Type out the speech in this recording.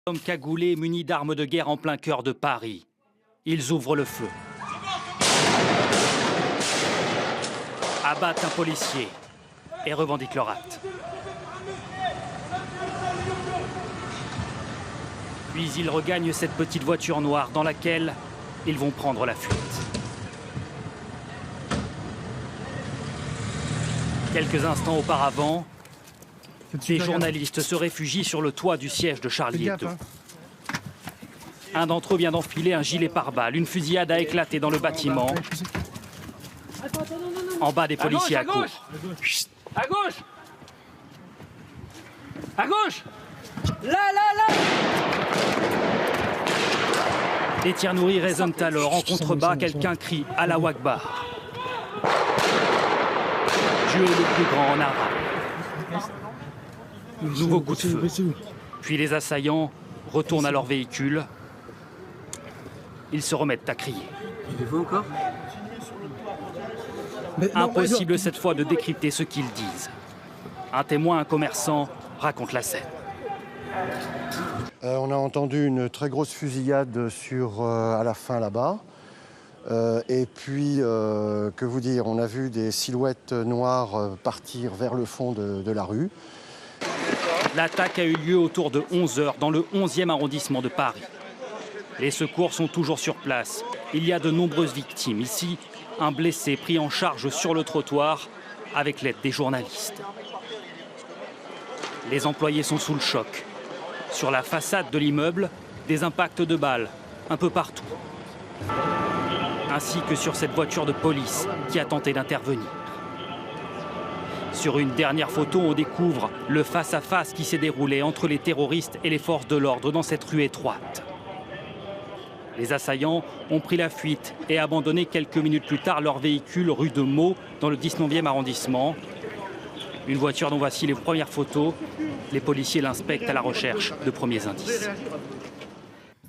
Hommes cagoulés munis d'armes de guerre en plein cœur de Paris. Ils ouvrent le feu. Abattent un policier et revendiquent leur acte. Puis ils regagnent cette petite voiture noire dans laquelle ils vont prendre la fuite. Quelques instants auparavant, des journalistes se réfugient sur le toit du siège de Charlie Hebdo. Un d'entre eux vient d'enfiler un gilet pare-balles. Une fusillade a éclaté dans le bâtiment. En bas, des policiers à court. À gauche! À gauche! Là! Les tirs nourris résonnent alors. En contrebas, quelqu'un crie « Allahu Akbar ». Dieu est le plus grand en arabe. Nouveau coup de feu. Puis les assaillants retournent à leur véhicule. Ils se remettent à crier. Encore ? Impossible cette fois de décrypter ce qu'ils disent. Un témoin, un commerçant, raconte la scène. On a entendu une très grosse fusillade à la fin là-bas. Et puis, que vous dire, on a vu des silhouettes noires partir vers le fond de la rue. L'attaque a eu lieu autour de 11 h dans le 11e arrondissement de Paris. Les secours sont toujours sur place. Il y a de nombreuses victimes. Ici, un blessé pris en charge sur le trottoir avec l'aide des journalistes. Les employés sont sous le choc. Sur la façade de l'immeuble, des impacts de balles un peu partout. Ainsi que sur cette voiture de police qui a tenté d'intervenir. Sur une dernière photo, on découvre le face-à-face qui s'est déroulé entre les terroristes et les forces de l'ordre dans cette rue étroite. Les assaillants ont pris la fuite et abandonné quelques minutes plus tard leur véhicule rue de Meaux dans le 19e arrondissement. Une voiture dont voici les premières photos. Les policiers l'inspectent à la recherche de premiers indices.